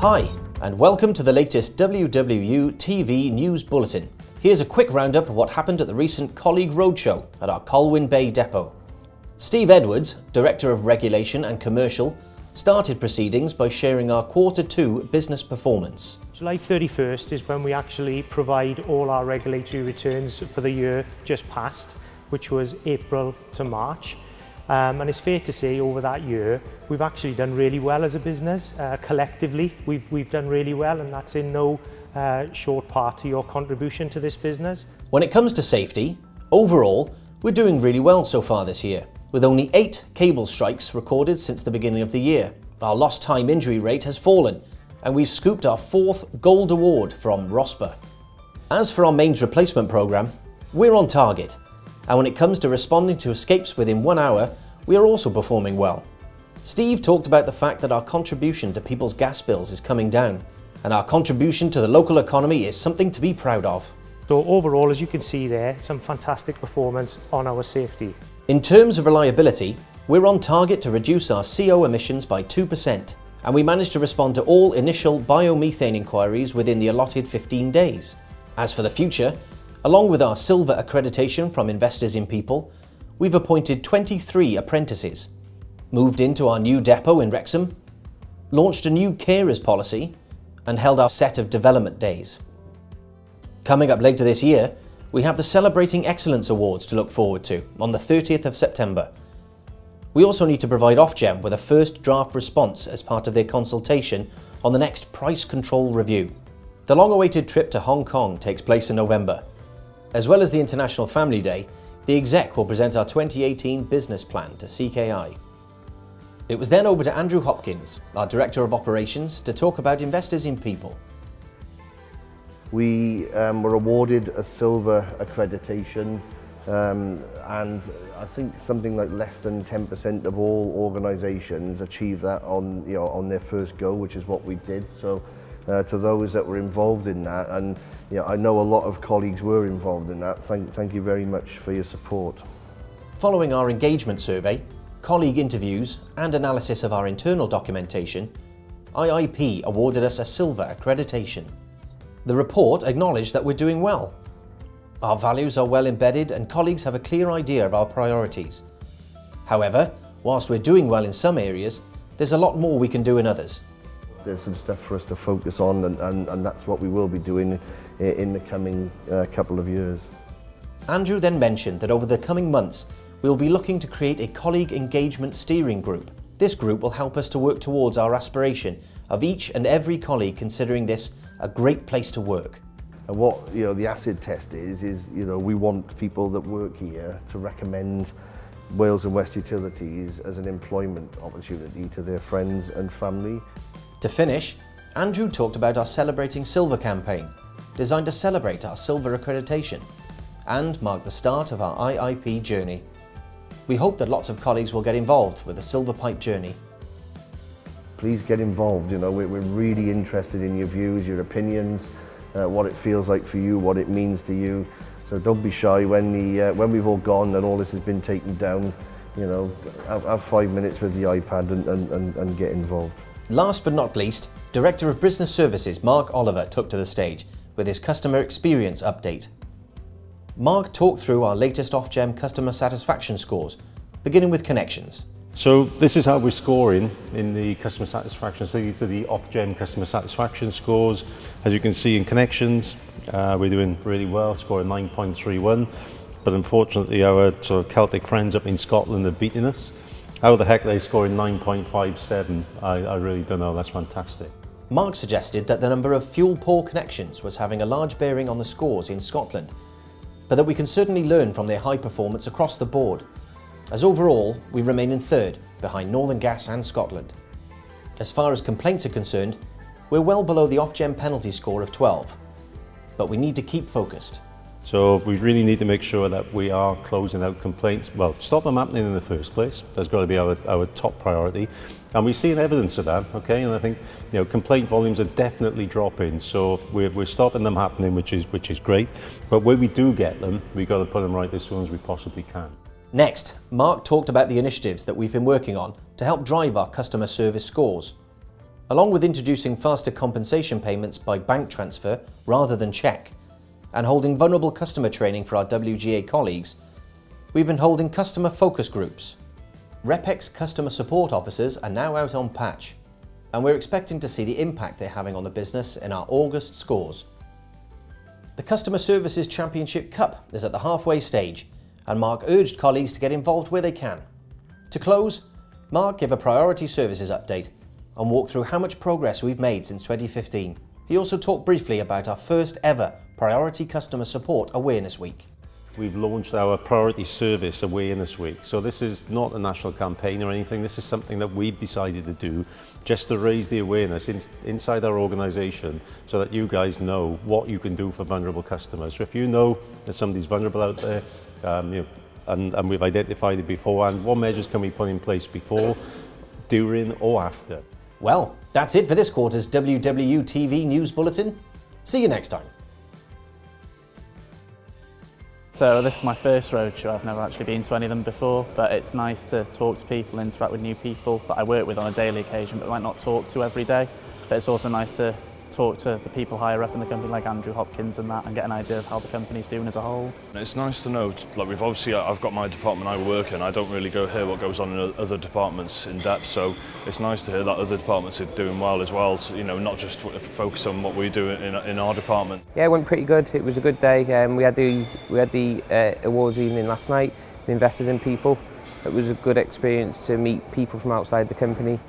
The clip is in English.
Hi, and welcome to the latest WWU TV News Bulletin. Here's a quick roundup of what happened at the recent Colleague Roadshow at our Colwyn Bay depot. Steve Edwards, Director of Regulation and Commercial, started proceedings by sharing our Q2 business performance. July 31st is when we actually provide all our regulatory returns for the year just past, which was April to March. And it's fair to say over that year we've actually done really well as a business. Collectively we've done really well, and that's in no short part to your contribution to this business. When it comes to safety, overall we're doing really well so far this year, with only 8 cable strikes recorded since the beginning of the year. Our lost time injury rate has fallen, and we've scooped our 4th Gold Award from ROSPA. As for our mains replacement programme, we're on target. And when it comes to responding to escapes within 1 hour, we are also performing well. Steve talked about the fact that our contribution to people's gas bills is coming down, and our contribution to the local economy is something to be proud of. So overall, as you can see there, some fantastic performance on our safety. In terms of reliability, we're on target to reduce our CO emissions by 2%, and we managed to respond to all initial biomethane inquiries within the allotted 15 days. As for the future, along with our silver accreditation from Investors in People, we've appointed 23 apprentices, moved into our new depot in Wrexham, launched a new carers policy, and held our set of development days. Coming up later this year, we have the Celebrating Excellence Awards to look forward to on the 30th of September. We also need to provide Ofgem with a first draft response as part of their consultation on the next price control review. The long-awaited trip to Hong Kong takes place in November. As well as the International Family Day, the exec will present our 2018 business plan to CKI. It was then over to Andrew Hopkins, our Director of Operations, to talk about Investors in People. We were awarded a silver accreditation, and I think something like less than 10% of all organisations achieve that on their first go, which is what we did. So to those that were involved in that, and I know a lot of colleagues were involved in that, thank you very much for your support. Following our engagement survey, colleague interviews and analysis of our internal documentation, IIP awarded us a silver accreditation. The report acknowledged that we're doing well. Our values are well embedded and colleagues have a clear idea of our priorities. However, whilst we're doing well in some areas, there's a lot more we can do in others. There's some stuff for us to focus on, and that's what we will be doing in the coming couple of years. Andrew then mentioned that over the coming months, we'll be looking to create a colleague engagement steering group. This group will help us to work towards our aspiration of each and every colleague considering this a great place to work. And what the acid test is we want people that work here to recommend Wales and West Utilities as an employment opportunity to their friends and family. To finish, Andrew talked about our Celebrating Silver campaign, designed to celebrate our silver accreditation and mark the start of our IIP journey. We hope that lots of colleagues will get involved with the Silver Pipe journey. Please get involved. We're really interested in your views, your opinions, what it feels like for you, what it means to you. So don't be shy when we've all gone and all this has been taken down. Have 5 minutes with the iPad and get involved. Last but not least, Director of Business Services Mark Oliver took to the stage with his customer experience update. Mark talked through our latest Ofgem customer satisfaction scores, beginning with connections. So this is how we're scoring in the customer satisfaction. So these are the Ofgem customer satisfaction scores. As you can see in connections, we're doing really well, scoring 9.31. But unfortunately, our sort of Celtic friends up in Scotland are beating us. How the heck are they scoring 9.57? I really don't know. That's fantastic. Mark suggested that the number of fuel-poor connections was having a large bearing on the scores in Scotland, but that we can certainly learn from their high performance across the board, as overall we remain in 3rd, behind Northern Gas and Scotland. As far as complaints are concerned, we're well below the Ofgem penalty score of 12, but we need to keep focused. So we really need to make sure that we are closing out complaints. Well, stop them happening in the first place. That's got to be our top priority. And we've seen evidence of that, okay? And I think complaint volumes are definitely dropping. So we're stopping them happening, which is great. But where we do get them, we've got to put them right as soon as we possibly can. Next, Mark talked about the initiatives that we've been working on to help drive our customer service scores. along with introducing faster compensation payments by bank transfer rather than cheque, and holding vulnerable customer training for our WGA colleagues, we've been holding customer focus groups. RepEx customer support officers are now out on patch, and we're expecting to see the impact they're having on the business in our August scores. The Customer Services Championship Cup is at the halfway stage, and Mark urged colleagues to get involved where they can. To close, Mark gave a priority services update and walked through how much progress we've made since 2015. He also talked briefly about our first ever Priority Customer Support Awareness Week. We've launched our Priority Service Awareness Week. So this is not a national campaign or anything. This is something that we've decided to do just to raise the awareness inside our organisation so that you guys know what you can do for vulnerable customers. So if you know that somebody's vulnerable out there, and we've identified it before, and what measures can we put in place before, during or after? Well, that's it for this quarter's WWTV News Bulletin. See you next time. So this is my first roadshow. I've never actually been to any of them before, but it's nice to talk to people, interact with new people that I work with on a daily occasion but might not talk to every day. But it's also nice to talk to the people higher up in the company like Andrew Hopkins and that, and get an idea of how the company's doing as a whole. It's nice to know, like I've got my department I work in. I don't really go hear what goes on in other departments in depth, so it's nice to hear that other departments are doing well as well, so, you know, not just focus on what we do in our department. Yeah, it went pretty good. It was a good day. We had the awards evening last night, the Investors in People. It was a good experience to meet people from outside the company.